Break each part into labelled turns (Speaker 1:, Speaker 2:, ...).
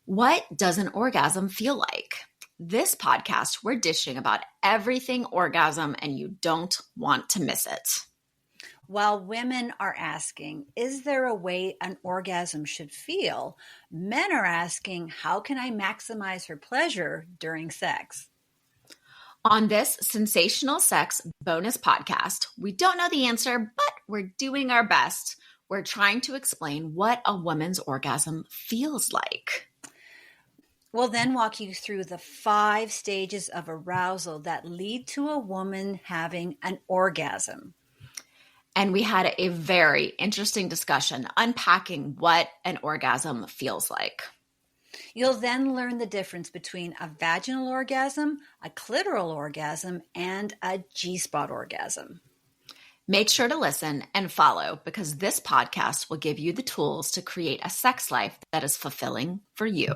Speaker 1: What does an orgasm feel like? This podcast, we're dishing about everything orgasm, and you don't want to miss it.
Speaker 2: While women are asking, is there a way an orgasm should feel? Men are asking, how can I maximize her pleasure during sex?
Speaker 1: On this sensational sex bonus podcast, we don't know the answer, but we're doing our best. We're trying to explain what a woman's orgasm feels like.
Speaker 2: We'll then walk you through the 5 stages of arousal that lead to a woman having an orgasm.
Speaker 1: And we had a very interesting discussion unpacking what an orgasm feels like.
Speaker 2: You'll then learn the difference between a vaginal orgasm, a clitoral orgasm, and a G-spot orgasm.
Speaker 1: Make sure to listen and follow, because this podcast will give you the tools to create a sex life that is fulfilling for you.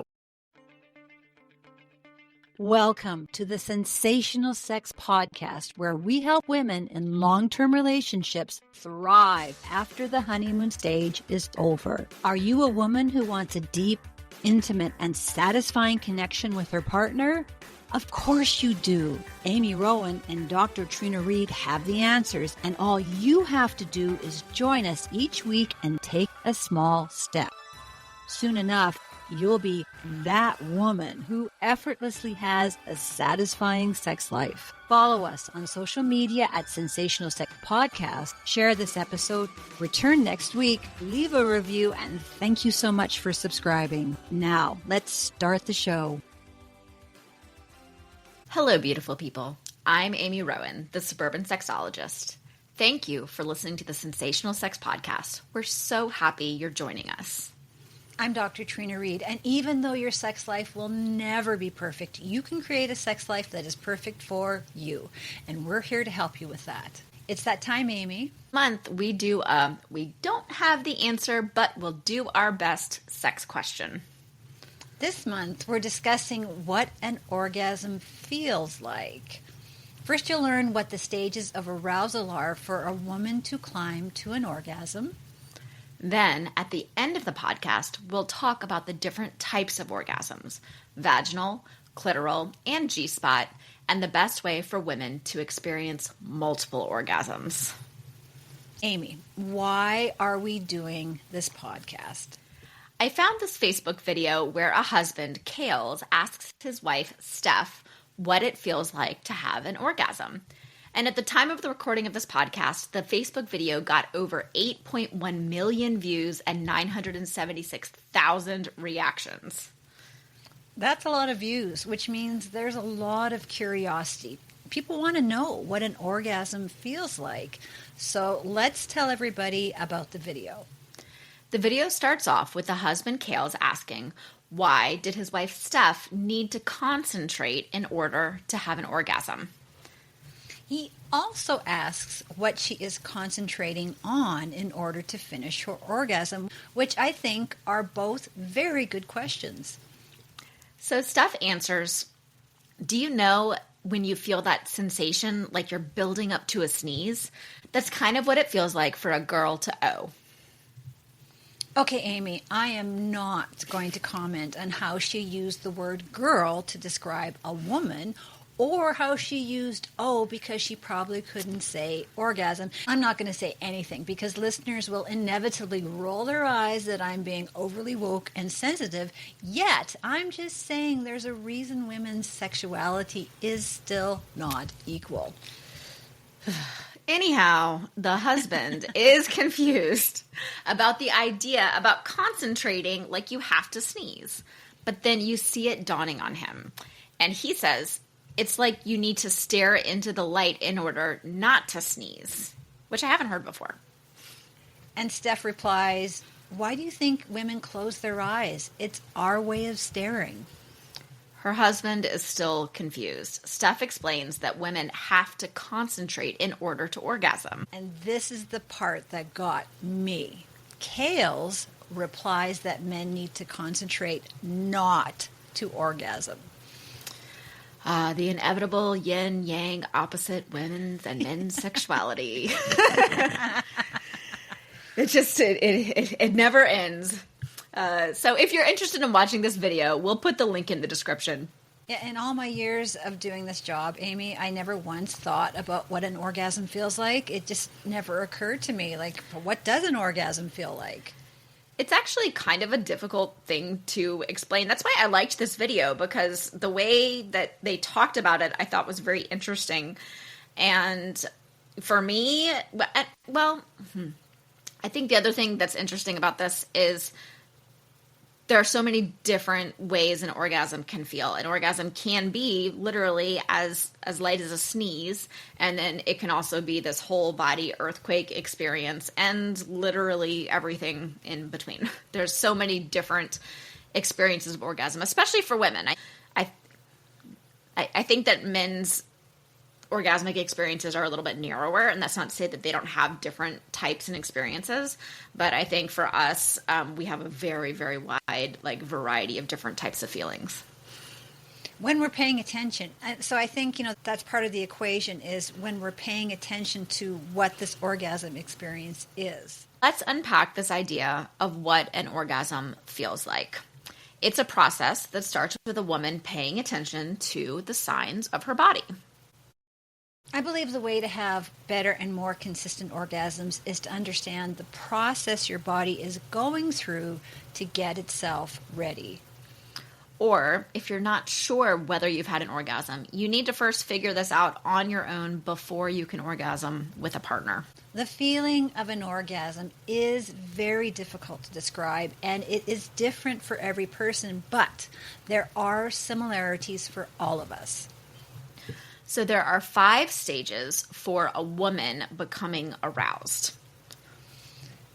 Speaker 2: Welcome to the Sensational Sex Podcast, where we help women in long-term relationships thrive after the honeymoon stage is over. Are you a woman who wants a deep, intimate, and satisfying connection with her partner? Of course you do. Amy Rowan and Dr. Trina Reed have the answers, and all you have to do is join us each week and take a small step. Soon enough, you'll be that woman who effortlessly has a satisfying sex life. Follow us on social media at Sensational Sex Podcast. Share this episode. Return next week. Leave a review. And thank you so much for subscribing. Now, let's start the show.
Speaker 1: Hello, beautiful people. I'm Amy Rowan, the suburban sexologist. Thank you for listening to the Sensational Sex Podcast. We're so happy you're joining us.
Speaker 2: I'm Dr. Trina Reed, and even though your sex life will never be perfect, you can create a sex life that is perfect for you, and we're here to help you with that. It's that time, Amy.
Speaker 1: We don't have the answer, but we'll do our best sex question.
Speaker 2: This month, we're discussing what an orgasm feels like. First, you'll learn what the stages of arousal are for a woman to climb to an orgasm.
Speaker 1: Then, at the end of the podcast, we'll talk about the different types of orgasms, vaginal, clitoral, and G-spot, and the best way for women to experience multiple orgasms.
Speaker 2: Amy, why are we doing this podcast?
Speaker 1: I found this Facebook video where a husband, Kales, asks his wife, Steph, what it feels like to have an orgasm. And at the time of the recording of this podcast, the Facebook video got over 8.1 million views and 976,000 reactions.
Speaker 2: That's a lot of views, which means there's a lot of curiosity. People want to know what an orgasm feels like. So let's tell everybody about the video.
Speaker 1: The video starts off with the husband, Kales, asking, why did his wife, Steph, need to concentrate in order to have an orgasm?
Speaker 2: He also asks what she is concentrating on in order to finish her orgasm, which I think are both very good questions.
Speaker 1: So Steph answers, do you know when you feel that sensation like you're building up to a sneeze? That's kind of what it feels like for a girl to O.
Speaker 2: Okay, Amy, I am not going to comment on how she used the word girl to describe a woman, or how she used O because she probably couldn't say orgasm. I'm not going to say anything because listeners will inevitably roll their eyes that I'm being overly woke and sensitive, yet I'm just saying there's a reason women's sexuality is still not equal.
Speaker 1: Anyhow, the husband is confused about the idea about concentrating like you have to sneeze, but then you see it dawning on him, and he says, it's like you need to stare into the light in order not to sneeze, which I haven't heard before.
Speaker 2: And Steph replies, why do you think women close their eyes? It's our way of staring.
Speaker 1: Her husband is still confused. Steph explains that women have to concentrate in order to orgasm.
Speaker 2: And this is the part that got me. Kales replies that men need to concentrate not to orgasm.
Speaker 1: The inevitable yin-yang opposite women's and men's sexuality. It never ends. So if you're interested in watching this video, we'll put the link in the description.
Speaker 2: Yeah, in all my years of doing this job, Amy, I never once thought about what an orgasm feels like. It just never occurred to me. Like, what does an orgasm feel like?
Speaker 1: It's actually kind of a difficult thing to explain. That's why I liked this video, because the way that they talked about it, I thought was very interesting. And for me, well, I think the other thing that's interesting about this is there are so many different ways an orgasm can feel. An orgasm can be literally as light as a sneeze, and then it can also be this whole body earthquake experience and literally everything in between. There's so many different experiences of orgasm, especially for women. I think that men's orgasmic experiences are a little bit narrower, and that's not to say that they don't have different types and experiences, but I think for us, we have a very, very wide variety of different types of feelings.
Speaker 2: When we're paying attention, so I think, that's part of the equation, is when we're paying attention to what this orgasm experience is.
Speaker 1: Let's unpack this idea of what an orgasm feels like. It's a process that starts with a woman paying attention to the signs of her body.
Speaker 2: I believe the way to have better and more consistent orgasms is to understand the process your body is going through to get itself ready.
Speaker 1: Or if you're not sure whether you've had an orgasm, you need to first figure this out on your own before you can orgasm with a partner.
Speaker 2: The feeling of an orgasm is very difficult to describe, and it is different for every person, but there are similarities for all of us.
Speaker 1: So there are 5 stages for a woman becoming aroused.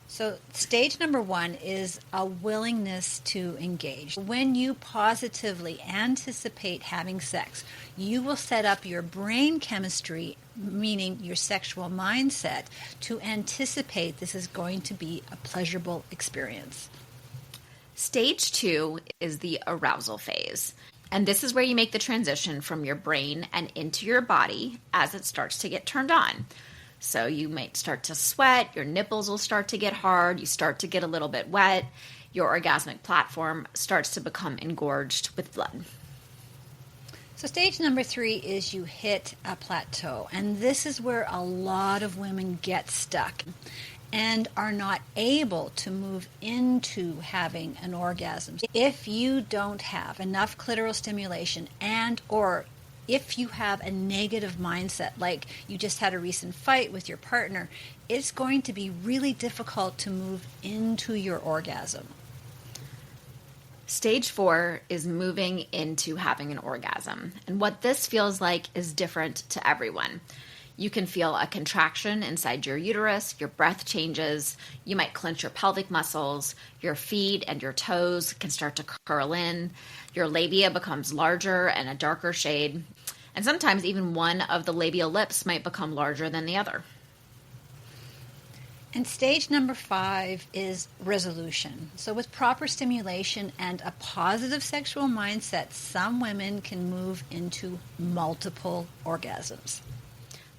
Speaker 2: So stage number 1 is a willingness to engage. When you positively anticipate having sex, you will set up your brain chemistry, meaning your sexual mindset, to anticipate this is going to be a pleasurable experience.
Speaker 1: Stage 2 is the arousal phase. And this is where you make the transition from your brain and into your body as it starts to get turned on. So you might start to sweat, your nipples will start to get hard, you start to get a little bit wet, your orgasmic platform starts to become engorged with blood.
Speaker 2: So stage number 3 is you hit a plateau. And this is where a lot of women get stuck and are not able to move into having an orgasm. If you don't have enough clitoral stimulation, and or if you have a negative mindset, like you just had a recent fight with your partner, it's going to be really difficult to move into your orgasm.
Speaker 1: Stage 4 is moving into having an orgasm. And what this feels like is different to everyone. You can feel a contraction inside your uterus, your breath changes, you might clench your pelvic muscles, your feet and your toes can start to curl in, your labia becomes larger and a darker shade, and sometimes even one of the labial lips might become larger than the other.
Speaker 2: And stage number 5 is resolution. So with proper stimulation and a positive sexual mindset, some women can move into multiple orgasms.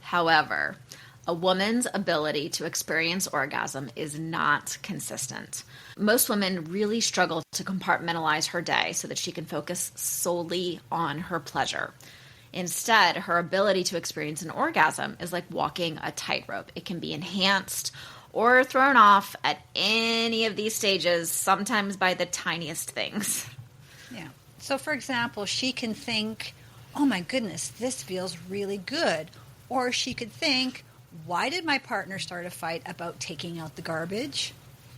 Speaker 1: However, a woman's ability to experience orgasm is not consistent. Most women really struggle to compartmentalize her day so that she can focus solely on her pleasure. Instead, her ability to experience an orgasm is like walking a tightrope. It can be enhanced or thrown off at any of these stages, sometimes by the tiniest things.
Speaker 2: Yeah. So for example, she can think, oh my goodness, this feels really good. Or she could think, why did my partner start a fight about taking out the garbage?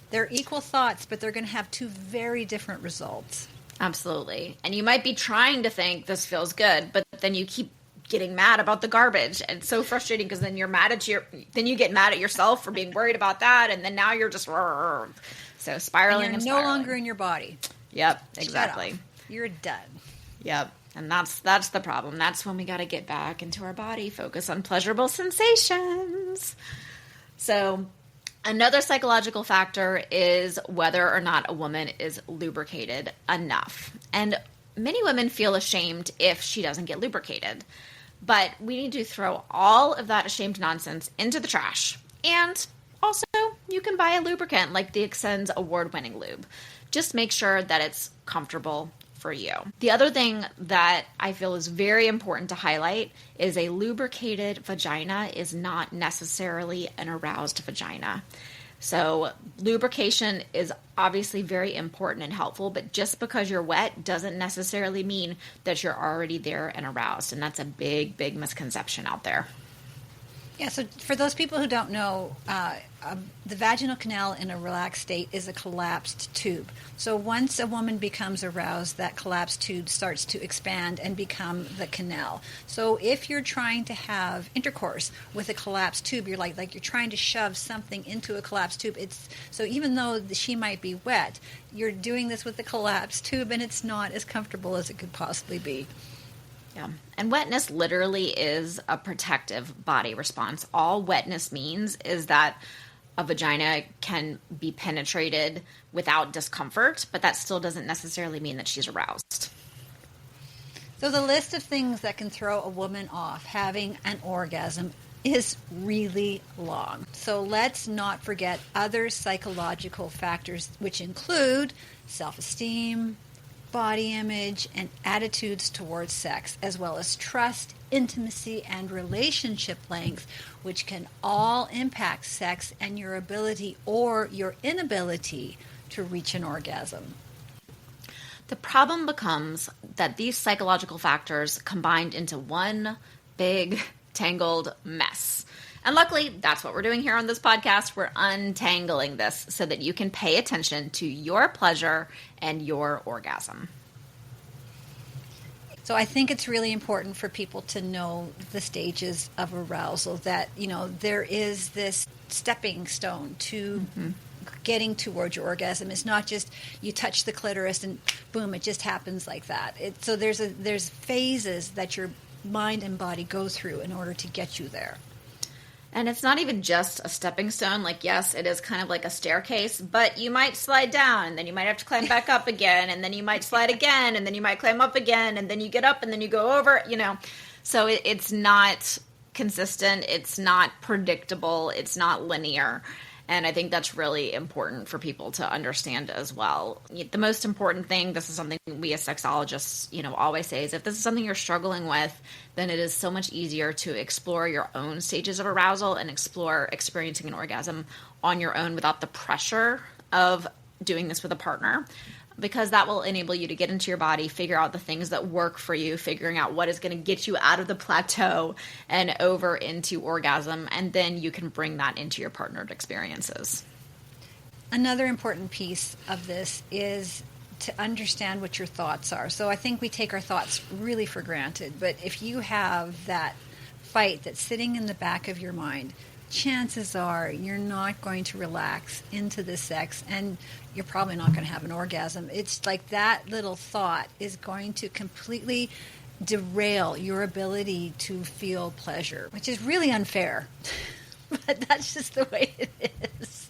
Speaker 2: They're equal thoughts, but they're going to have 2 very different results.
Speaker 1: Absolutely. And you might be trying to think this feels good, but then you keep getting mad about the garbage. And it's so frustrating because then then you get mad at yourself for being worried about that. And then now you're just so spiraling and
Speaker 2: you're no longer in your body.
Speaker 1: Yep, exactly.
Speaker 2: Shut off. You're done.
Speaker 1: Yep. And that's the problem. That's when we got to get back into our body, focus on pleasurable sensations. So another psychological factor is whether or not a woman is lubricated enough. And many women feel ashamed if she doesn't get lubricated. But we need to throw all of that ashamed nonsense into the trash. And also, you can buy a lubricant like the Excen's award-winning lube. Just make sure that it's comfortable for you. The other thing that I feel is very important to highlight is a lubricated vagina is not necessarily an aroused vagina. So lubrication is obviously very important and helpful, but just because you're wet doesn't necessarily mean that you're already there and aroused. And that's a big, big misconception out there.
Speaker 2: Yeah, so for those people who don't know, the vaginal canal in a relaxed state is a collapsed tube. So once a woman becomes aroused, that collapsed tube starts to expand and become the canal. So if you're trying to have intercourse with a collapsed tube, you're like you're trying to shove something into a collapsed tube. So even though she might be wet, you're doing this with a collapsed tube, and it's not as comfortable as it could possibly be.
Speaker 1: Yeah. And wetness literally is a protective body response. All wetness means is that a vagina can be penetrated without discomfort, but that still doesn't necessarily mean that she's aroused.
Speaker 2: So the list of things that can throw a woman off having an orgasm is really long. So let's not forget other psychological factors, which include self-esteem, body image, and attitudes towards sex, as well as trust, intimacy, and relationship length, which can all impact sex and your ability or your inability to reach an orgasm.
Speaker 1: The problem becomes that these psychological factors combined into one big tangled mess. And luckily, that's what we're doing here on this podcast. We're untangling this so that you can pay attention to your pleasure and your orgasm.
Speaker 2: So I think it's really important for people to know the stages of arousal, that, there is this stepping stone to getting towards your orgasm. It's not just you touch the clitoris and boom, it just happens like that. So there's phases that your mind and body go through in order to get you there.
Speaker 1: And it's not even just a stepping stone. Like, yes, it is kind of like a staircase, but you might slide down, and then you might have to climb back up again, and then you might slide again, and then you might climb up again, and then you get up, and then you go over, So it's not consistent. It's not predictable. It's not linear. And I think that's really important for people to understand as well. The most important thing, this is something we as sexologists, always say, is if this is something you're struggling with, then it is so much easier to explore your own stages of arousal and explore experiencing an orgasm on your own without the pressure of doing this with a partner, because that will enable you to get into your body, figure out the things that work for you, figuring out what is going to get you out of the plateau and over into orgasm, and then you can bring that into your partnered experiences.
Speaker 2: Another important piece of this is to understand what your thoughts are. So I think we take our thoughts really for granted, but if you have that fight that's sitting in the back of your mind, chances are you're not going to relax into the sex, and you're probably not going to have an orgasm. It's like that little thought is going to completely derail your ability to feel pleasure, which is really unfair. But that's just the way it is.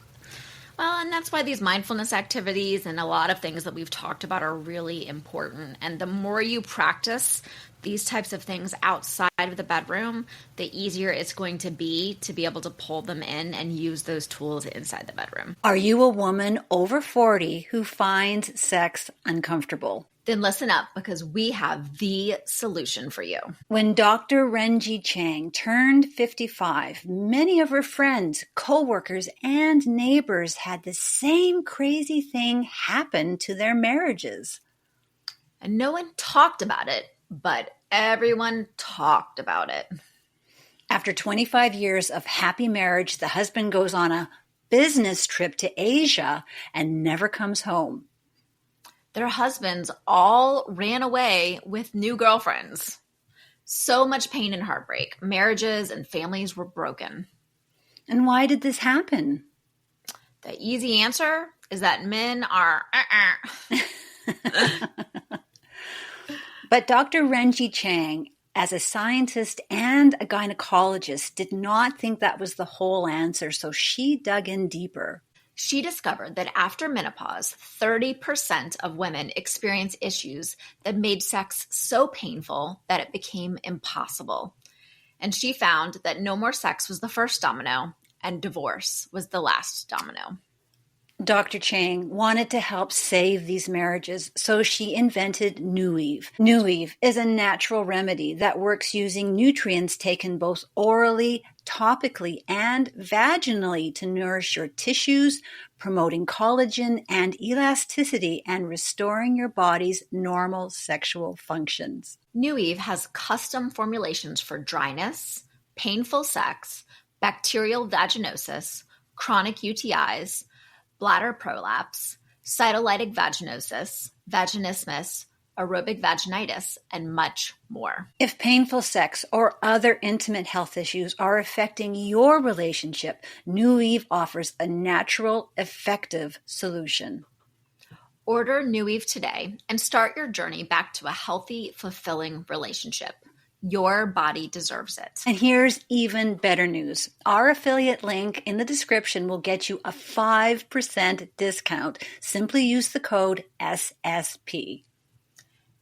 Speaker 1: Well, and that's why these mindfulness activities and a lot of things that we've talked about are really important. And the more you practice these types of things outside of the bedroom, the easier it's going to be able to pull them in and use those tools inside the bedroom.
Speaker 2: Are you a woman over 40 who finds sex uncomfortable?
Speaker 1: Then listen up, because we have the solution for you.
Speaker 2: When Dr. Renji Chang turned 55, many of her friends, coworkers, and neighbors had the same crazy thing happen to their marriages.
Speaker 1: And no one talked about it, but everyone talked about it.
Speaker 2: After 25 years of happy marriage, the husband goes on a business trip to Asia and never comes home.
Speaker 1: Their husbands all ran away with new girlfriends. So much pain and heartbreak. Marriages and families were broken.
Speaker 2: And why did this happen?
Speaker 1: The easy answer is that men are
Speaker 2: But Dr. Renji Chang, as a scientist and a gynecologist, did not think that was the whole answer, so she dug in deeper.
Speaker 1: She discovered that after menopause, 30% of women experience issues that made sex so painful that it became impossible. And she found that no more sex was the first domino, and divorce was the last domino.
Speaker 2: Dr. Chang wanted to help save these marriages, so she invented New Eve. New Eve is a natural remedy that works using nutrients taken both orally, topically, and vaginally to nourish your tissues, promoting collagen and elasticity and restoring your body's normal sexual functions.
Speaker 1: New Eve has custom formulations for dryness, painful sex, bacterial vaginosis, chronic UTIs, bladder prolapse, cytolytic vaginosis, vaginismus, aerobic vaginitis, and much more.
Speaker 2: If painful sex or other intimate health issues are affecting your relationship, New Eve offers a natural, effective solution.
Speaker 1: Order New Eve today and start your journey back to a healthy, fulfilling relationship. Your body deserves it.
Speaker 2: And here's even better news. Our affiliate link in the description will get you a 5% discount. Simply use the code SSP.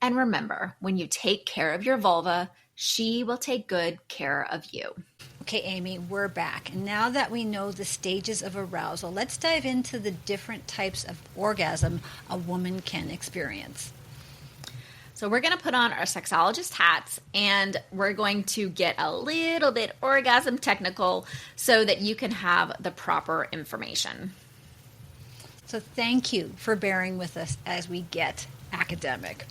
Speaker 1: And remember, when you take care of your vulva, she will take good care of you.
Speaker 2: Okay, Amy, we're back. And now that we know the stages of arousal, let's dive into the different types of orgasm a woman can experience.
Speaker 1: So we're going to put on our sexologist hats and we're going to get a little bit orgasm technical so that you can have the proper information.
Speaker 2: So thank you for bearing with us as we get academic.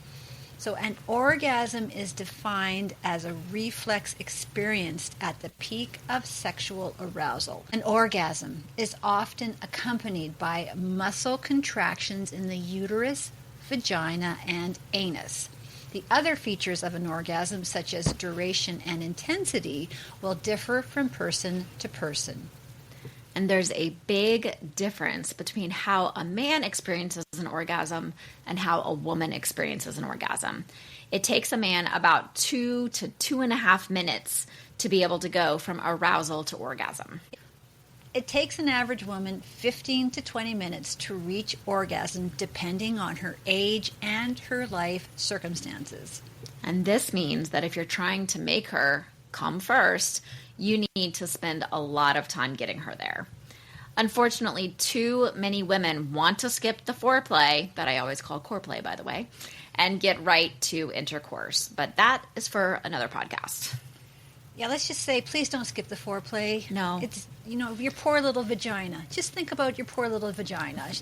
Speaker 2: So an orgasm is defined as a reflex experienced at the peak of sexual arousal. An orgasm is often accompanied by muscle contractions in the uterus, vagina, and anus. The other features of an orgasm, such as duration and intensity, will differ from person to person.
Speaker 1: And there's a big difference between how a man experiences an orgasm and how a woman experiences an orgasm. It takes a man about 2 to 2.5 minutes to be able to go from arousal to orgasm.
Speaker 2: It takes an average woman 15 to 20 minutes to reach orgasm depending on her age and her life circumstances.
Speaker 1: And this means that if you're trying to make her come first, you need to spend a lot of time getting her there. Unfortunately, too many women want to skip the foreplay, that I always call coreplay, by the way, and get right to intercourse. But that is for another podcast.
Speaker 2: Yeah, let's just say, please don't skip the foreplay.
Speaker 1: No.
Speaker 2: It's, your poor little vagina. Just think about your poor little vagina.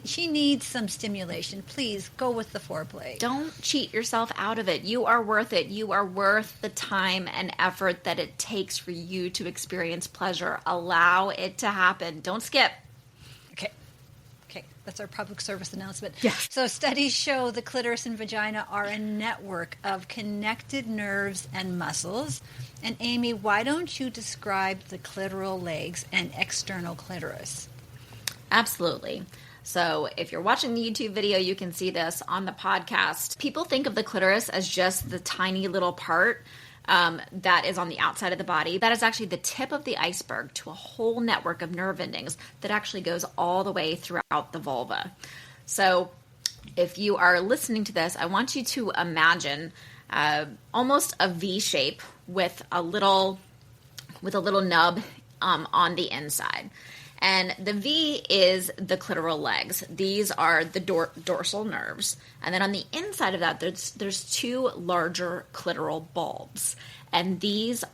Speaker 2: She needs some stimulation. Please go with the foreplay.
Speaker 1: Don't cheat yourself out of it. You are worth it. You are worth the time and effort that it takes for you to experience pleasure. Allow it to happen. Don't skip.
Speaker 2: Okay, that's our public service announcement.
Speaker 1: Yes.
Speaker 2: So studies show the clitoris and vagina are a network of connected nerves and muscles. And Amy, why don't you describe the clitoral legs and external clitoris?
Speaker 1: Absolutely. So if you're watching the YouTube video, you can see this on the podcast. People think of the clitoris as just the tiny little part that is on the outside of the body. That is actually the tip of the iceberg to a whole network of nerve endings that actually goes all the way throughout the vulva. So if you are listening to this, I want you to imagine almost a V shape with a little nub on the inside. And the V is the clitoral legs. These are the dorsal nerves. And then on the inside of that, there's 2 larger clitoral bulbs. And these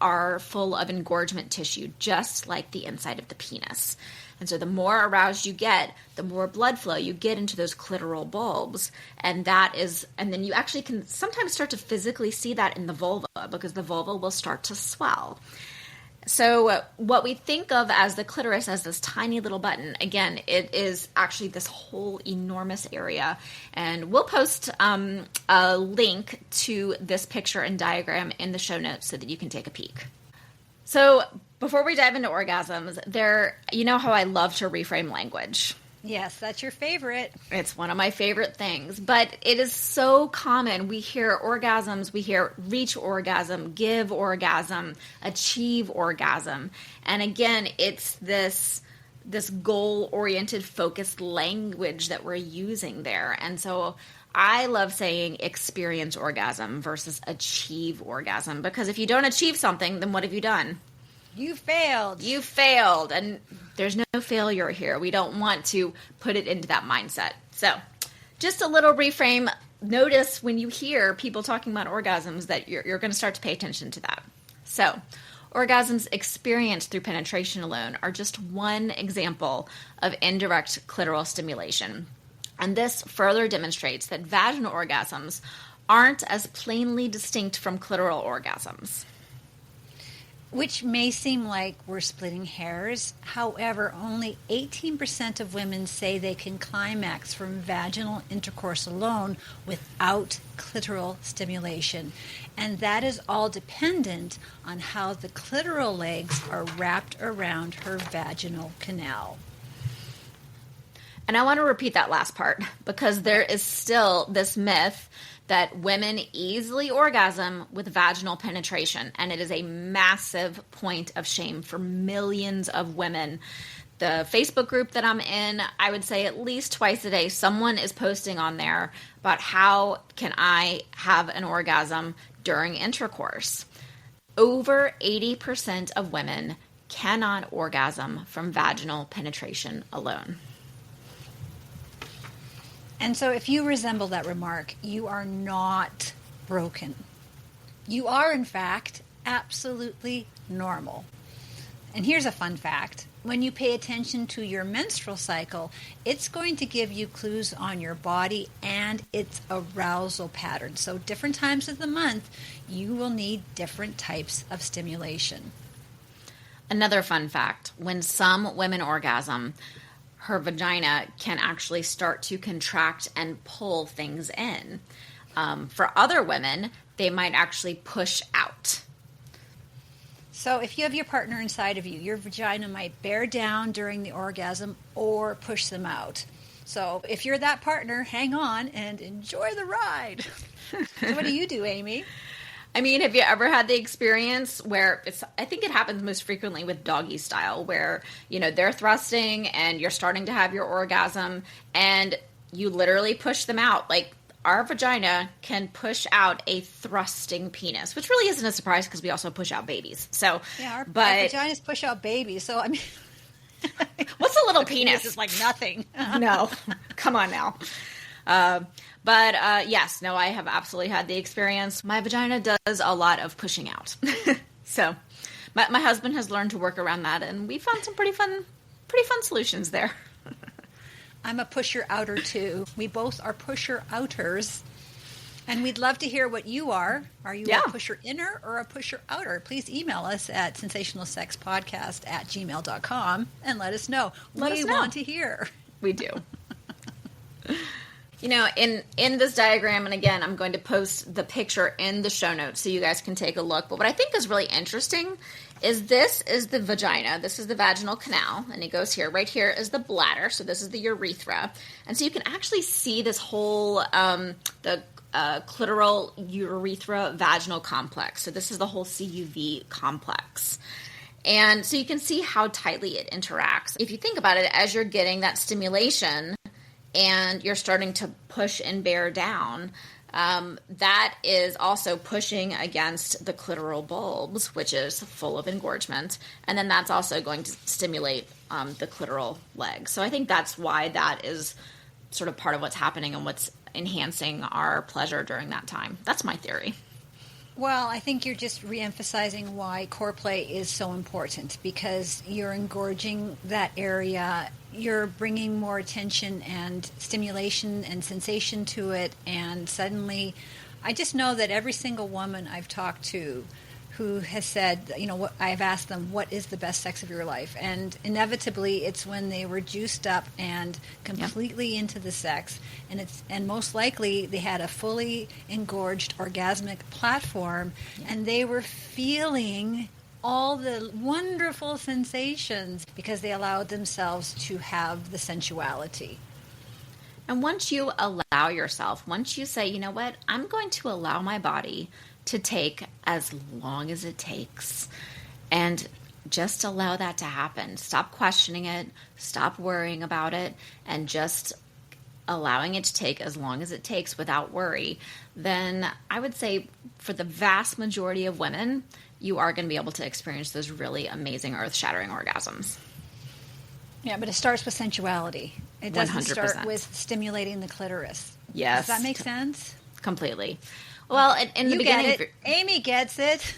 Speaker 1: are full of engorgement tissue, just like the inside of the penis. And so the more aroused you get, the more blood flow you get into those clitoral bulbs. And then you actually can sometimes start to physically see that in the vulva, because the vulva will start to swell. So what we think of as the clitoris as this tiny little button, again, it is actually this whole enormous area. And we'll post a link to this picture and diagram in the show notes so that you can take a peek. So before we dive into orgasms, you know how I love to reframe language.
Speaker 2: Yes, that's your favorite.
Speaker 1: It's one of my favorite things, but it is so common. We hear orgasms, we hear reach orgasm, give orgasm, achieve orgasm. And again, it's this goal-oriented, focused language that we're using there. And so I love saying experience orgasm versus achieve orgasm, because if you don't achieve something, then what have you done?
Speaker 2: You failed.
Speaker 1: You failed. And There's no failure here. We don't want to put it into that mindset. So just a little reframe. Notice when you hear people talking about orgasms that you're going to start to pay attention to that. So orgasms experienced through penetration alone are just one example of indirect clitoral stimulation. And this further demonstrates that vaginal orgasms aren't as plainly distinct from clitoral orgasms.
Speaker 2: Which may seem like we're splitting hairs. However, only 18% of women say they can climax from vaginal intercourse alone without clitoral stimulation. And that is all dependent on how the clitoral legs are wrapped around her vaginal canal.
Speaker 1: And I want to repeat that last part because there is still this myth that women easily orgasm with vaginal penetration, and it is a massive point of shame for millions of women. The Facebook group that I'm in, I would say at least twice a day, someone is posting on there about how can I have an orgasm during intercourse. Over 80% of women cannot orgasm from vaginal penetration alone.
Speaker 2: And so if you resemble that remark, you are not broken. You are, in fact, absolutely normal. And here's a fun fact. When you pay attention to your menstrual cycle, it's going to give you clues on your body and its arousal pattern. So different times of the month, you will need different types of stimulation.
Speaker 1: Another fun fact, when some women orgasm, her vagina can actually start to contract and pull things in. For other women, they might actually push out.
Speaker 2: So if you have your partner inside of you, your vagina might bear down during the orgasm or push them out. So if you're that partner, hang on and enjoy the ride. So what do you do, Amy?
Speaker 1: I mean, have you ever had the experience where I think it happens most frequently with doggy style, where, they're thrusting and you're starting to have your orgasm and you literally push them out. Like, our vagina can push out a thrusting penis, which really isn't a surprise because we also push out babies. So,
Speaker 2: yeah, our vaginas push out babies. So, I mean,
Speaker 1: what's a little penis?
Speaker 2: It's like nothing.
Speaker 1: No, come on now. Yes, I have absolutely had the experience. My vagina does a lot of pushing out. So my husband has learned to work around that, and we found some pretty fun solutions there.
Speaker 2: I'm a pusher outer too. We both are pusher outers. And we'd love to hear what you are. Are you a pusher inner or a pusher outer? Please email us at sensationalsexpodcast@gmail.com and let us know. We want to hear.
Speaker 1: We do. In this diagram, and again, I'm going to post the picture in the show notes so you guys can take a look. But what I think is really interesting is this is the vagina. This is the vaginal canal, and it goes here. Right here is the bladder, so this is the urethra. And so you can actually see this whole, the clitoral urethra vaginal complex. So this is the whole CUV complex. And so you can see how tightly it interacts. If you think about it, as you're getting that stimulation and you're starting to push and bear down, that is also pushing against the clitoral bulbs, which is full of engorgement. And then that's also going to stimulate the clitoral leg. So I think that's why that is sort of part of what's happening and what's enhancing our pleasure during that time. That's my theory.
Speaker 2: Well, I think you're just reemphasizing why core play is so important, because you're engorging that area, you're bringing more attention and stimulation and sensation to it, and suddenly, I just know that every single woman I've talked to who has said, what I've asked them, what is the best sex of your life? And inevitably, it's when they were juiced up and completely into the sex, and most likely they had a fully engorged orgasmic platform, and they were feeling all the wonderful sensations because they allowed themselves to have the sensuality.
Speaker 1: And once you allow yourself, once you say, you know what, I'm going to allow my body to take as long as it takes, and just allow that to happen. Stop questioning it, stop worrying about it, and just allowing it to take as long as it takes without worry, then I would say for the vast majority of women, you are going to be able to experience those really amazing earth-shattering orgasms.
Speaker 2: Yeah, but it starts with sensuality. It doesn't
Speaker 1: 100%.
Speaker 2: start with stimulating the clitoris.
Speaker 1: Yes.
Speaker 2: Does that make sense?
Speaker 1: Completely. Well, in the
Speaker 2: You
Speaker 1: beginning,
Speaker 2: get it. Amy gets it.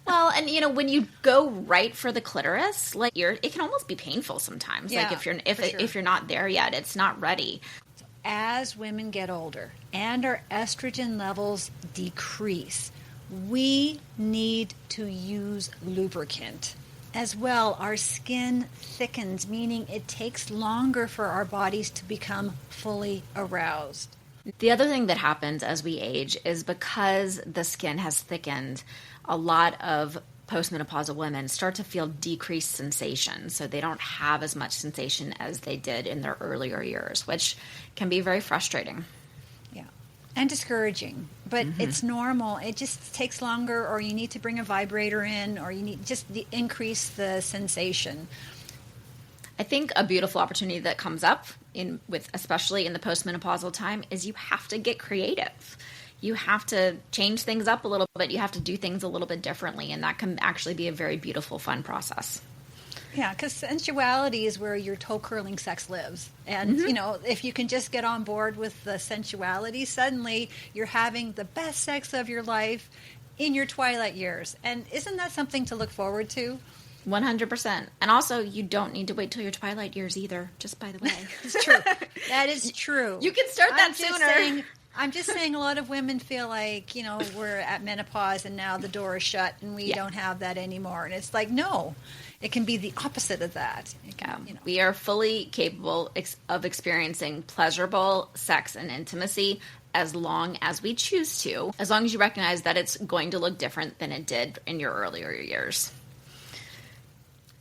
Speaker 1: well, and when you go right for the clitoris, like it can almost be painful sometimes.
Speaker 2: Yeah,
Speaker 1: like
Speaker 2: for sure.
Speaker 1: if you're not there yet, it's not ready.
Speaker 2: As women get older and our estrogen levels decrease, we need to use lubricant. As well, our skin thickens, meaning it takes longer for our bodies to become fully aroused.
Speaker 1: The other thing that happens as we age is because the skin has thickened, a lot of postmenopausal women start to feel decreased sensation. So they don't have as much sensation as they did in their earlier years, which can be very frustrating.
Speaker 2: Yeah. And discouraging. But it's normal. It just takes longer, or you need to bring a vibrator in, or you need just increase the sensation.
Speaker 1: I think a beautiful opportunity that comes up especially in the postmenopausal time is you have to get creative. You have to change things up a little bit. You have to do things a little bit differently, and that can actually be a very beautiful, fun process.
Speaker 2: Yeah, because sensuality is where your toe-curling sex lives. And, if you can just get on board with the sensuality, suddenly you're having the best sex of your life in your twilight years. And isn't that something to look forward to?
Speaker 1: 100%. And also, you don't need to wait till your twilight years either, just by the way.
Speaker 2: It's true. That is true.
Speaker 1: You can start that sooner.
Speaker 2: I'm just saying a lot of women feel like, we're at menopause and now the door is shut and we don't have that anymore. And it's like, no, it can be the opposite of that.
Speaker 1: We are fully capable of experiencing pleasurable sex and intimacy as long as we choose to, as long as you recognize that it's going to look different than it did in your earlier years.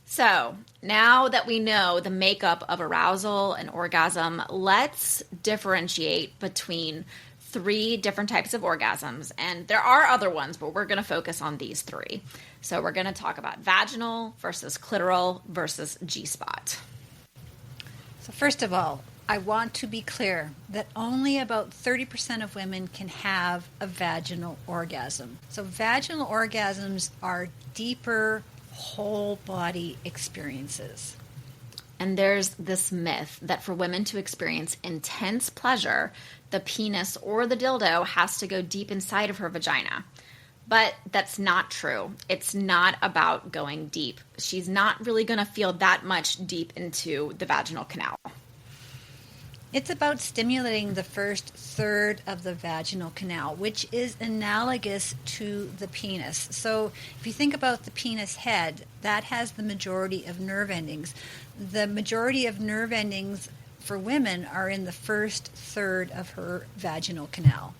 Speaker 1: So now that we know the makeup of arousal and orgasm, let's differentiate between 3 different types of orgasms. And there are other ones, but we're going to focus on these 3. So we're going to talk about vaginal versus clitoral versus G-spot.
Speaker 2: So first of all, I want to be clear that only about 30% of women can have a vaginal orgasm. So vaginal orgasms are deeper, whole body experiences.
Speaker 1: And there's this myth that for women to experience intense pleasure, the penis or the dildo has to go deep inside of her vagina. But that's not true. It's not about going deep. She's not really going to feel that much deep into the vaginal canal.
Speaker 2: It's about stimulating the first third of the vaginal canal, which is analogous to the penis. So if you think about the penis head, that has the majority of nerve endings. The majority of nerve endings for women are in the first third of her vaginal canal.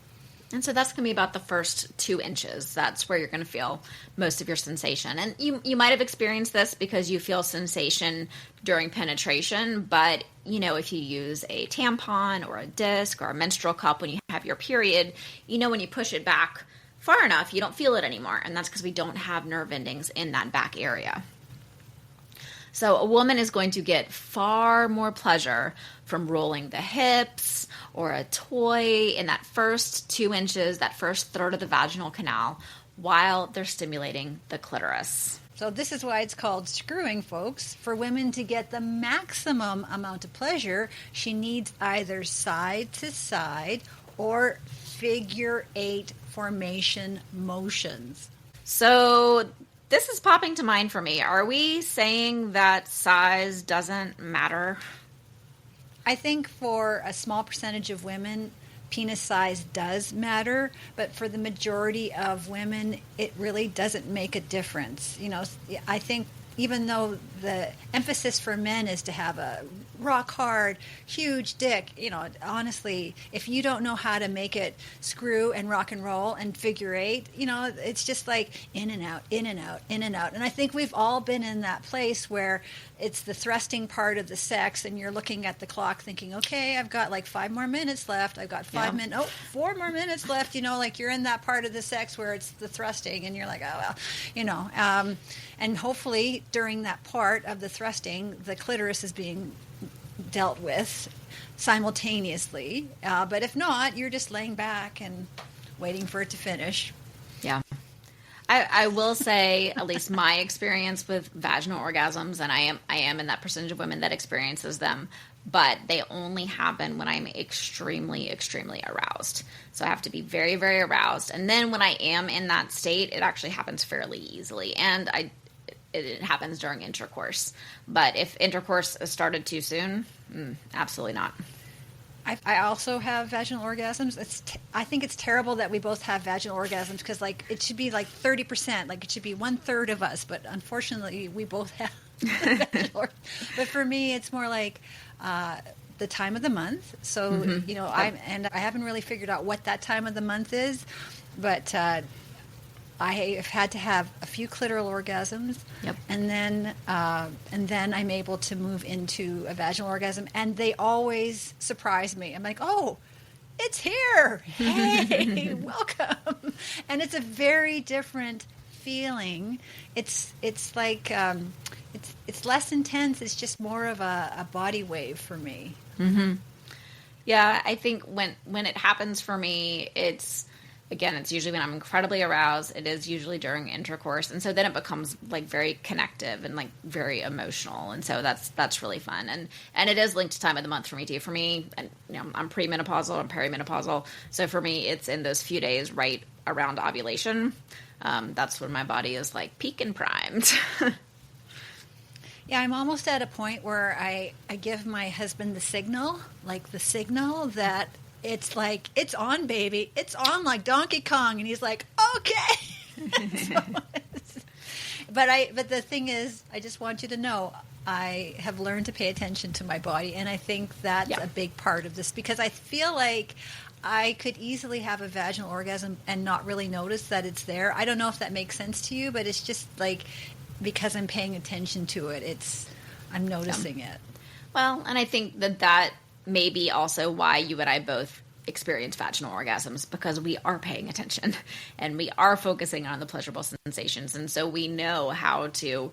Speaker 1: And so that's going to be about the first 2 inches. That's where you're going to feel most of your sensation. And you might have experienced this because you feel sensation during penetration. But, if you use a tampon or a disc or a menstrual cup when you have your period, when you push it back far enough, you don't feel it anymore. And that's because we don't have nerve endings in that back area. So a woman is going to get far more pleasure from rolling the hips or a toy in that first 2 inches, that first third of the vaginal canal, while they're stimulating the clitoris.
Speaker 2: So this is why it's called screwing, folks. For women to get the maximum amount of pleasure, she needs either side to side or figure 8 formation motions.
Speaker 1: So this is popping to mind for me. Are we saying that size doesn't matter?
Speaker 2: I think for a small percentage of women, penis size does matter, but for the majority of women, it really doesn't make a difference. I think even though the emphasis for men is to have a rock hard, huge dick, honestly, if you don't know how to make it screw and rock and roll and figure 8, it's just like in and out, in and out, in and out. And I think we've all been in that place where it's the thrusting part of the sex and you're looking at the clock thinking, okay, I've got like 5 more minutes left. I've got 5 minutes. Oh, 4 more minutes left. Like you're in that part of the sex where it's the thrusting and you're like, oh, well, and hopefully during that part of the thrusting, the clitoris is being dealt with simultaneously. But if not, you're just laying back and waiting for it to finish.
Speaker 1: Yeah. I will say, at least my experience with vaginal orgasms, and I am in that percentage of women that experiences them, but they only happen when I'm extremely, extremely aroused. So I have to be very, very aroused. And then when I am in that state, it actually happens fairly easily. And it happens during intercourse. But if intercourse is started too soon, absolutely not.
Speaker 2: I also have vaginal orgasms. I think it's terrible that we both have vaginal orgasms because, like, it should be like 30%. Like, it should be 1/3 of us. But unfortunately, we both have vaginal. But for me, it's more like the time of the month. So you know, I haven't really figured out what that time of the month is, but I have had to have a few clitoral orgasms, and then I'm able to move into a vaginal orgasm, and they always surprise me. I'm like, oh, it's here! Hey, welcome! And it's a very different feeling. It's like it's less intense. It's just more of a body wave for me.
Speaker 1: Mm-hmm. Yeah, I think when it happens for me, it's usually when I'm incredibly aroused. It is usually during intercourse. And so then it becomes like very connective and like very emotional. And so that's really fun. And it is linked to time of the month for me too. For me, and you know, I'm premenopausal, I'm perimenopausal. So for me, it's in those few days right around ovulation. That's when my body is like peak and primed.
Speaker 2: Yeah, I'm almost at a point where I give my husband the signal that it's like, it's on, baby. It's on like Donkey Kong. And he's like, okay. But the thing is, I just want you to know, I have learned to pay attention to my body. And I think that's a big part of this, because I feel like I could easily have a vaginal orgasm and not really notice that it's there. I don't know if that makes sense to you, but it's just like, because I'm paying attention to it, I'm noticing it.
Speaker 1: Well, and I think that may be also why you and I both experience vaginal orgasms, because we are paying attention and we are focusing on the pleasurable sensations. And so we know how to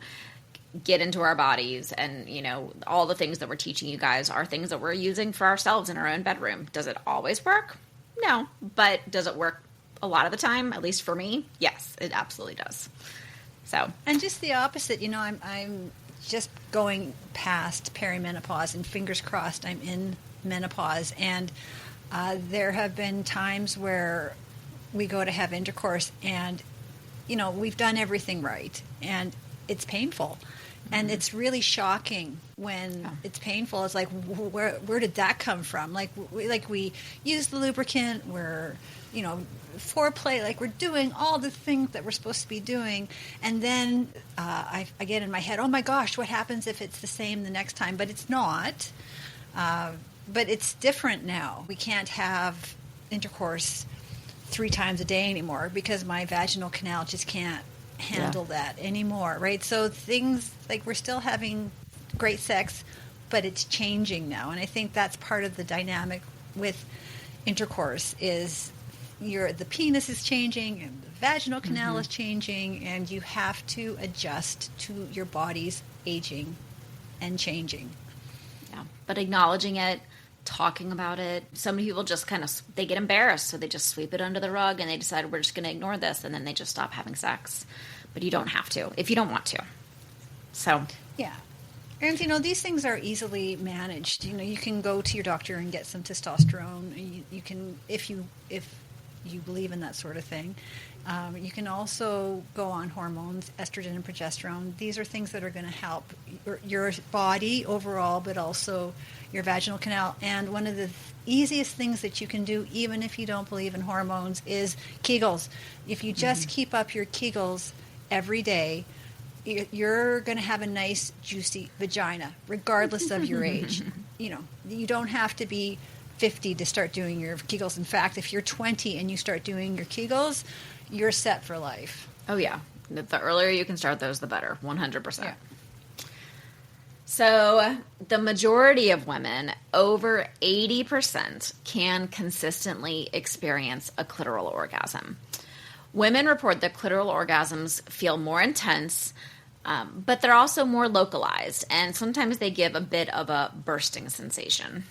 Speaker 1: get into our bodies, and, you know, all the things that we're teaching you guys are things that we're using for ourselves in our own bedroom. Does it always work? No. But does it work a lot of the time? At least for me? Yes, it absolutely does. So,
Speaker 2: and just the opposite, you know, I'm just going past perimenopause, and fingers crossed I'm in menopause. And there have been times where we go to have intercourse, and, you know, we've done everything right, and it's painful. And it's really shocking when it's painful. It's like, where did that come from? Like we use the lubricant, we're, you know, foreplay, like we're doing all the things that we're supposed to be doing. And then I get in my head, oh my gosh, what happens if it's the same the next time? But it's not. But it's different now. We can't have intercourse 3 times a day anymore, because my vaginal canal just can't handle that anymore, right? So things like, we're still having great sex, but it's changing now. And I think that's part of the dynamic with intercourse, is the penis is changing and the vaginal canal is changing, and you have to adjust to your body's aging and changing.
Speaker 1: Yeah, but acknowledging it, talking about it. So many people just they get embarrassed, so they just sweep it under the rug and they decide, we're just going to ignore this, and then they just stop having sex. But you don't have to if you don't want to. So
Speaker 2: yeah. And, you know, these things are easily managed. You know, you can go to your doctor and get some testosterone. You can, if you believe in that sort of thing. You can also go on hormones, estrogen and progesterone. These are things that are going to help your body overall, but also your vaginal canal. And one of the easiest things that you can do, even if you don't believe in hormones, is Kegels. If you just keep up your Kegels every day, you're going to have a nice, juicy vagina, regardless of your age. You know, you don't have to be 50 to start doing your Kegels. In fact, if you're 20 and you start doing your Kegels, you're set for life.
Speaker 1: Oh, yeah. The earlier you can start those, the better. 100%. Yeah. So the majority of women, over 80%, can consistently experience a clitoral orgasm. Women report that clitoral orgasms feel more intense, but they're also more localized, and sometimes they give a bit of a bursting sensation.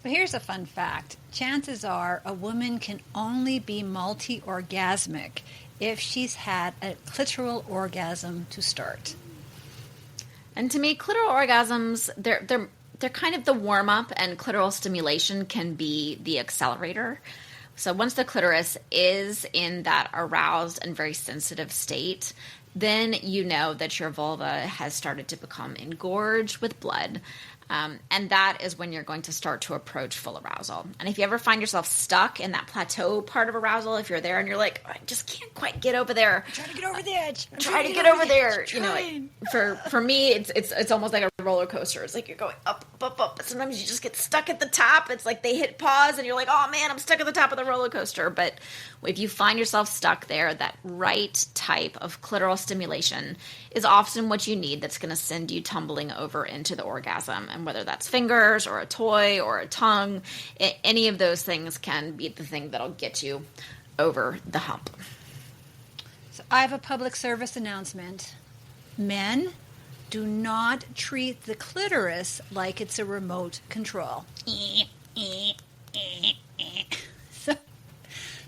Speaker 2: But here's a fun fact. Chances are a woman can only be multi-orgasmic if she's had a clitoral orgasm to start?
Speaker 1: And to me, clitoral orgasms, they're kind of the warm-up, and clitoral stimulation can be the accelerator. So once the clitoris is in that aroused and very sensitive state, then you know that your vulva has started to become engorged with blood. And that is when you're going to start to approach full arousal. And if you ever find yourself stuck in that plateau part of arousal, if you're there and you're like, I just can't quite get over there.
Speaker 2: I'm trying to get over the edge.
Speaker 1: Try to get over there. You know, like, for me, it's almost like a roller coaster. It's like you're going up, up, up. But sometimes you just get stuck at the top. It's like they hit pause and you're like, oh man, I'm stuck at the top of the roller coaster. But if you find yourself stuck there, that right type of clitoral stimulation is often what you need that's going to send you tumbling over into the orgasm. And whether that's fingers or a toy or a tongue, any of those things can be the thing that'll get you over the hump.
Speaker 2: So I have a public service announcement. Men, do not treat the clitoris like it's a remote control.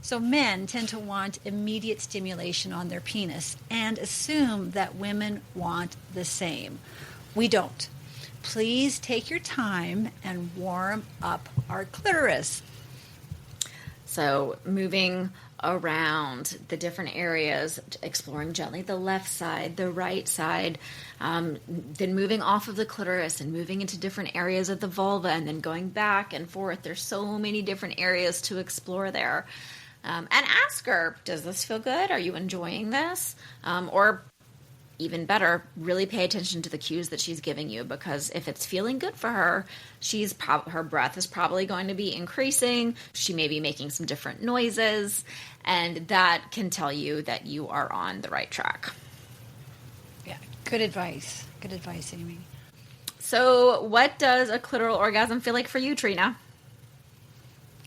Speaker 2: So men tend to want immediate stimulation on their penis and assume that women want the same. We don't. Please take your time and warm up our clitoris.
Speaker 1: So moving around the different areas, exploring gently the left side, the right side, then moving off of the clitoris and moving into different areas of the vulva and then going back and forth. There's so many different areas to explore there. And ask her, does this feel good? Are you enjoying this? Or even better, really pay attention to the cues that she's giving you, because if it's feeling good for her, her breath is probably going to be increasing. She may be making some different noises, and that can tell you that you are on the right track.
Speaker 2: Yeah, good advice. Good advice, Amy.
Speaker 1: So what does a clitoral orgasm feel like for you, Trina?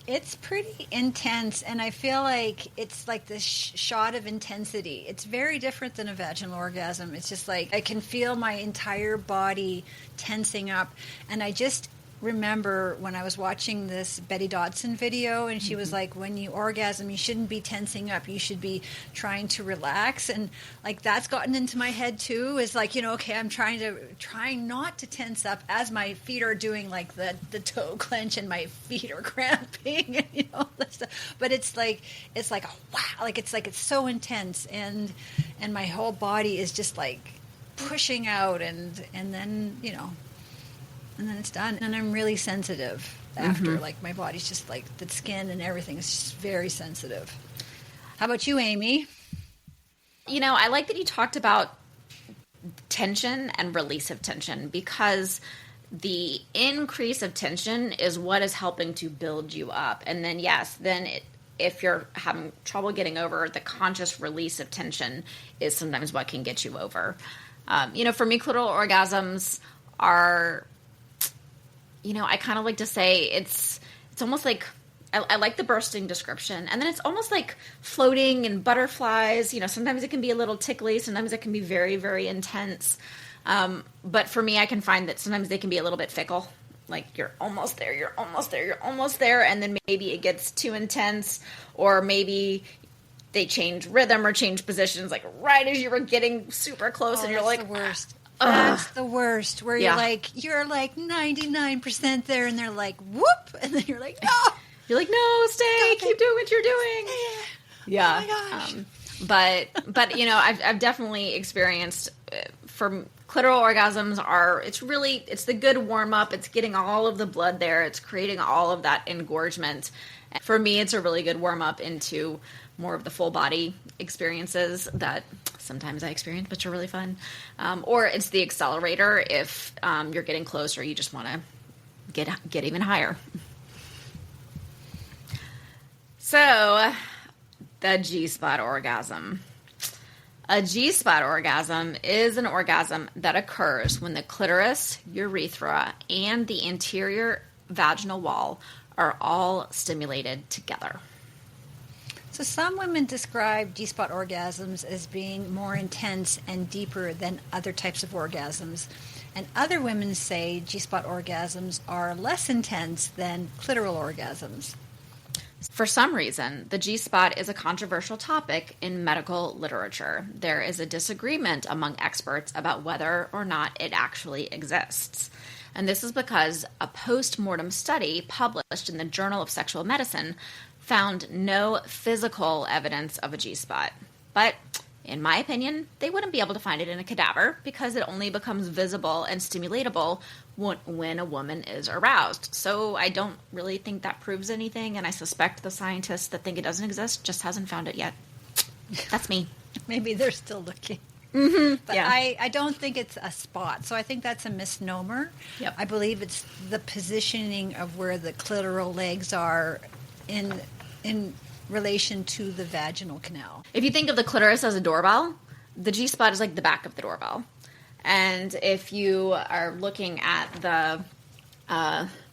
Speaker 2: It's pretty intense, and I feel like it's like this shot of intensity. It's very different than a vaginal orgasm. It's just like I can feel my entire body tensing up, and I just remember when I was watching this Betty Dodson video, and she was like, when you orgasm, you shouldn't be tensing up. You should be trying to relax. And like that's gotten into my head too, is like, okay, I'm trying not to tense up as my feet are doing like the toe clench and my feet are cramping, and that stuff. But it's like a wow, like it's so intense, and my whole body is just like pushing out, and then and then it's done. And I'm really sensitive after. Like my body's just like the skin and everything is just very sensitive. How about you, Amy?
Speaker 1: I like that you talked about tension and release of tension, because the increase of tension is what is helping to build you up. And then, if you're having trouble getting over, the conscious release of tension is sometimes what can get you over. For me, clitoral orgasms are... I kind of like to say it's almost like, I like the bursting description. And then it's almost like floating and butterflies. Sometimes it can be a little tickly. Sometimes it can be very, very intense. But for me, I can find that sometimes they can be a little bit fickle. Like you're almost there, you're almost there, you're almost there. And then maybe it gets too intense, or maybe they change rhythm or change positions, like right as you were getting super close, and you're like,
Speaker 2: the worst. That's the worst, where you're like 99% there, and they're like, whoop, and then you're like, no.
Speaker 1: You're like, no, stay, keep doing what you're doing. Yeah.
Speaker 2: Oh my gosh.
Speaker 1: But I've definitely experienced, for clitoral orgasms it's the good warm up. It's getting all of the blood there. It's creating all of that engorgement. For me, it's a really good warm up into more of the full body experiences that sometimes I experience, which are really fun. Or it's the accelerator if you're getting close, or you just want to get even higher. So, the G-spot orgasm. A G-spot orgasm is an orgasm that occurs when the clitoris, urethra, and the anterior vaginal wall are all stimulated together.
Speaker 2: So some women describe G-spot orgasms as being more intense and deeper than other types of orgasms. And other women say G-spot orgasms are less intense than clitoral orgasms.
Speaker 1: For some reason, the G-spot is a controversial topic in medical literature. There is a disagreement among experts about whether or not it actually exists. And this is because a post-mortem study published in the Journal of Sexual Medicine found no physical evidence of a G-spot. But in my opinion, they wouldn't be able to find it in a cadaver because it only becomes visible and stimulatable when a woman is aroused. So I don't really think that proves anything, and I suspect the scientists that think it doesn't exist just hasn't found it yet. That's me.
Speaker 2: Maybe they're still looking. But
Speaker 1: Yeah.
Speaker 2: I don't think it's a spot. So I think that's a misnomer.
Speaker 1: Yep.
Speaker 2: I believe it's the positioning of where the clitoral legs are in relation to the vaginal canal.
Speaker 1: If you think of the clitoris as a doorbell, the G-spot is like the back of the doorbell. And if you are looking at the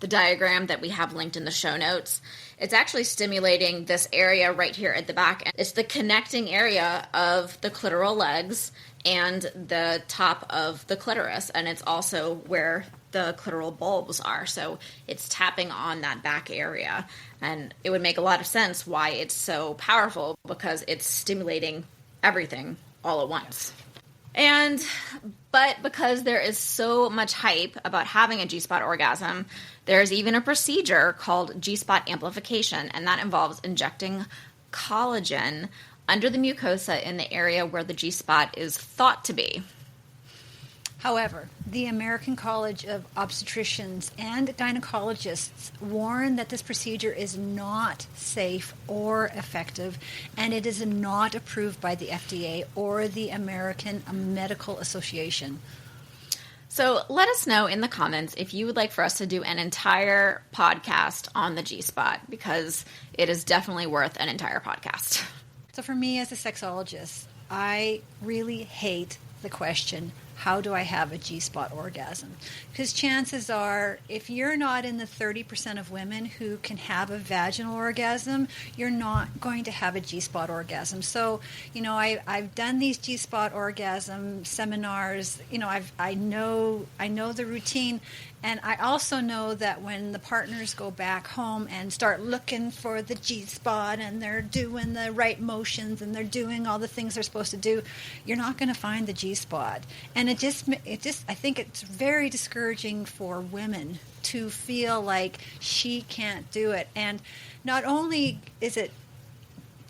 Speaker 1: diagram that we have linked in the show notes, it's actually stimulating this area right here at the back. And it's the connecting area of the clitoral legs and the top of the clitoris. And it's also where the clitoral bulbs are. So it's tapping on that back area. And it would make a lot of sense why it's so powerful, because it's stimulating everything all at once. But because there is so much hype about having a G-spot orgasm, there's even a procedure called G-spot amplification, and that involves injecting collagen under the mucosa in the area where the G-spot is thought to be.
Speaker 2: However, the American College of Obstetricians and Gynecologists warn that this procedure is not safe or effective, and it is not approved by the FDA or the American Medical Association.
Speaker 1: So let us know in the comments if you would like for us to do an entire podcast on the G-spot, because it is definitely worth an entire podcast.
Speaker 2: So for me as a sexologist, I really hate the question, how do I have a G-spot orgasm? Because chances are, if you're not in the 30% of women who can have a vaginal orgasm, you're not going to have a G-spot orgasm. So, I've done these G-spot orgasm seminars. I know the routine. And I also know that when the partners go back home and start looking for the G-spot and they're doing the right motions and they're doing all the things they're supposed to do, you're not going to find the G-spot. And I think it's very discouraging for women to feel like she can't do it. And not only is it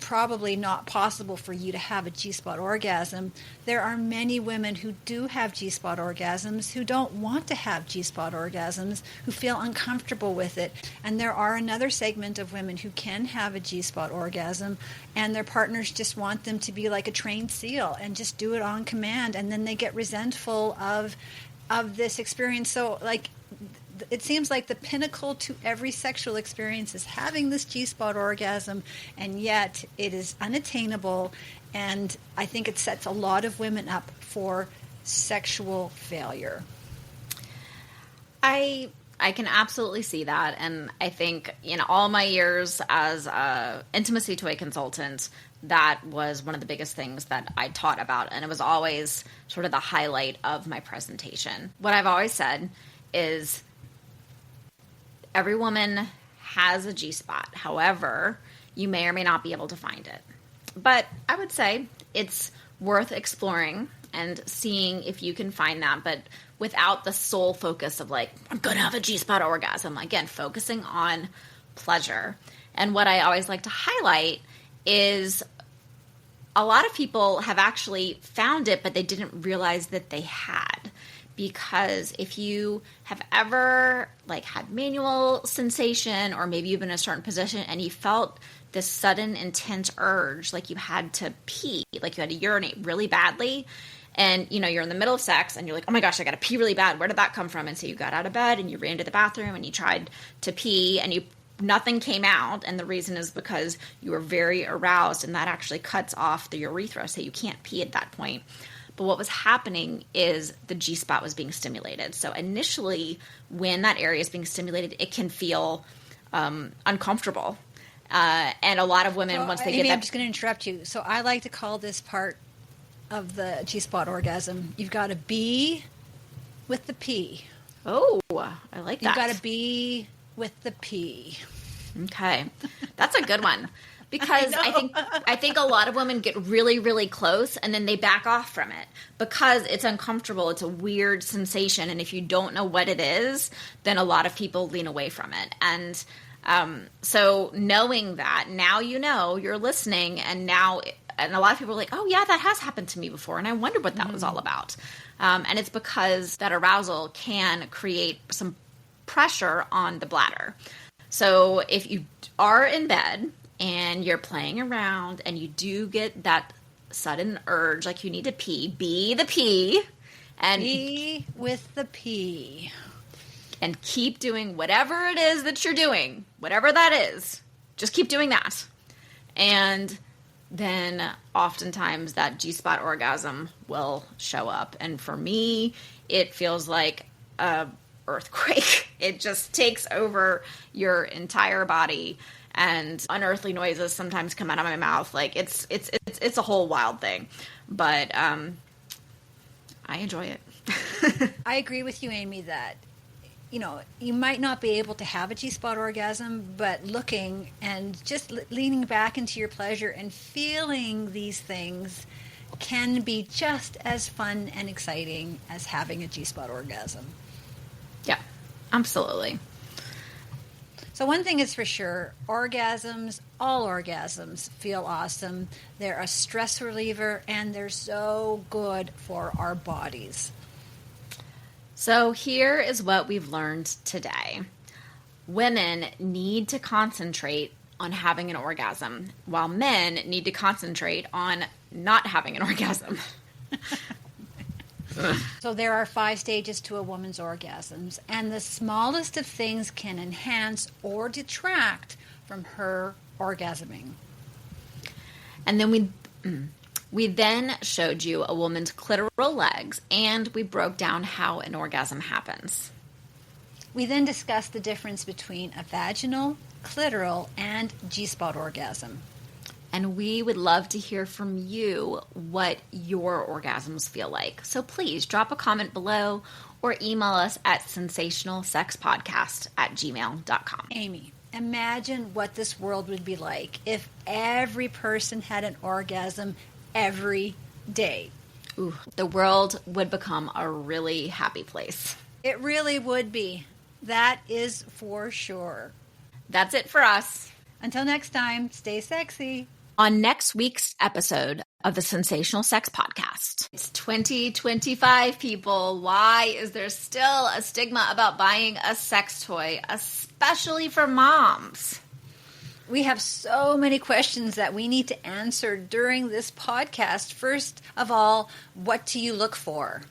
Speaker 2: probably not possible for you to have a G-spot orgasm, there are many women who do have G-spot orgasms who don't want to have G-spot orgasms, who feel uncomfortable with it. And there are another segment of women who can have a G-spot orgasm and their partners just want them to be like a trained SEAL and just do it on command, and then they get resentful of this experience. So it seems like the pinnacle to every sexual experience is having this G-spot orgasm, and yet it is unattainable, and I think it sets a lot of women up for sexual failure.
Speaker 1: I can absolutely see that, and I think in all my years as an intimacy toy consultant, that was one of the biggest things that I taught about, and it was always sort of the highlight of my presentation. What I've always said is every woman has a G-spot. However, you may or may not be able to find it. But I would say it's worth exploring and seeing if you can find that, but without the sole focus of I'm going to have a G-spot orgasm. Again, focusing on pleasure. And what I always like to highlight is a lot of people have actually found it, but they didn't realize that they had. Because if you have ever had manual sensation, or maybe you've been in a certain position and you felt this sudden intense urge, like you had to pee, like you had to urinate really badly, and you're in the middle of sex and you're like, oh my gosh, I gotta pee really bad, where did that come from? And so you got out of bed and you ran to the bathroom and you tried to pee and nothing came out, and the reason is because you were very aroused, and that actually cuts off the urethra, so you can't pee at that point. But what was happening is the G-spot was being stimulated. So initially, when that area is being stimulated, it can feel uncomfortable. And a lot of women, once they get that...
Speaker 2: I'm just going to interrupt you. So I like to call this part of the G-spot orgasm, you've got to be with the P.
Speaker 1: Oh, I like that.
Speaker 2: You've got to be with the P.
Speaker 1: Okay. That's a good one. Because I think a lot of women get really, really close and then they back off from it because it's uncomfortable. It's a weird sensation. And if you don't know what it is, then a lot of people lean away from it. And so knowing that, now you know, you're listening, and a lot of people are like, oh yeah, that has happened to me before. And I wonder what that was all about. And it's because that arousal can create some pressure on the bladder. So if you are in bed and you're playing around and you do get that sudden urge, like you need to pee, be the pee. And
Speaker 2: be with the pee.
Speaker 1: And keep doing whatever it is that you're doing, whatever that is. Just keep doing that. And then oftentimes that G-spot orgasm will show up. And for me, it feels like a earthquake. It just takes over your entire body, and unearthly noises sometimes come out of my mouth. Like it's a whole wild thing, but I enjoy it.
Speaker 2: I agree with you, Amy, that you might not be able to have a G-spot orgasm, but looking and just leaning back into your pleasure and feeling these things can be just as fun and exciting as having a G-spot orgasm.
Speaker 1: Yeah, absolutely.
Speaker 2: So one thing is for sure, all orgasms feel awesome. They're a stress reliever, and they're so good for our bodies.
Speaker 1: So here is what we've learned today. Women need to concentrate on having an orgasm, while men need to concentrate on not having an orgasm.
Speaker 2: So there are 5 stages to a woman's orgasms, and the smallest of things can enhance or detract from her orgasming.
Speaker 1: And then we then showed you a woman's clitoral legs, and we broke down how an orgasm happens.
Speaker 2: We then discussed the difference between a vaginal, clitoral, and G-spot orgasm.
Speaker 1: And we would love to hear from you what your orgasms feel like. So please drop a comment below or email us at sensationalsexpodcast@gmail.com.
Speaker 2: Amy, imagine what this world would be like if every person had an orgasm every day.
Speaker 1: Ooh, the world would become a really happy place.
Speaker 2: It really would be. That is for sure.
Speaker 1: That's it for us.
Speaker 2: Until next time, stay sexy.
Speaker 1: On next week's episode of the Sensational Sex Podcast. It's 2025, people. Why is there still a stigma about buying a sex toy, especially for moms?
Speaker 2: We have so many questions that we need to answer during this podcast. First of all, what do you look for?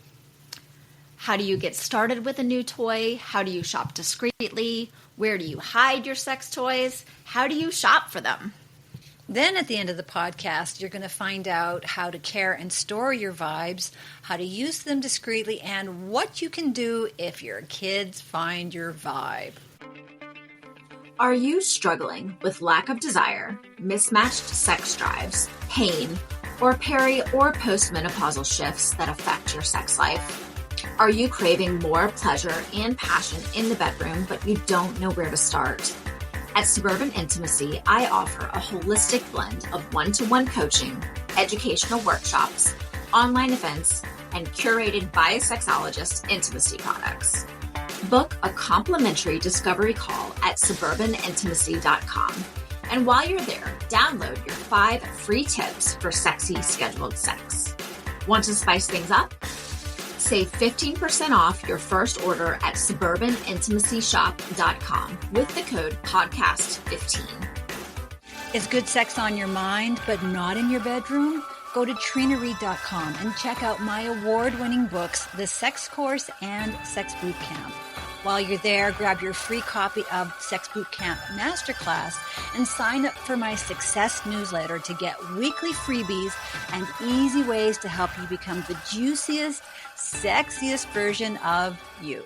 Speaker 1: How do you get started with a new toy? How do you shop discreetly? Where do you hide your sex toys? How do you shop for them?
Speaker 2: Then at the end of the podcast, you're going to find out how to care and store your vibes, how to use them discreetly, and what you can do if your kids find your vibe.
Speaker 1: Are you struggling with lack of desire, mismatched sex drives, pain, or peri- or postmenopausal shifts that affect your sex life? Are you craving more pleasure and passion in the bedroom, but you don't know where to start? At Suburban Intimacy, I offer a holistic blend of one-to-one coaching, educational workshops, online events, and curated by a sexologist intimacy products. Book a complimentary discovery call at suburbanintimacy.com. And while you're there, download your 5 free tips for sexy scheduled sex. Want to spice things up? Save 15% off your first order at suburbanintimacyshop.com with the code podcast15.
Speaker 2: Is good sex on your mind but not in your bedroom? Go to trinareed.com and check out my award-winning books, The Sex Course and Sex Boot Camp. While you're there, grab your free copy of Sex Boot Camp Masterclass and sign up for my Success newsletter to get weekly freebies and easy ways to help you become the juiciest, sexiest version of you.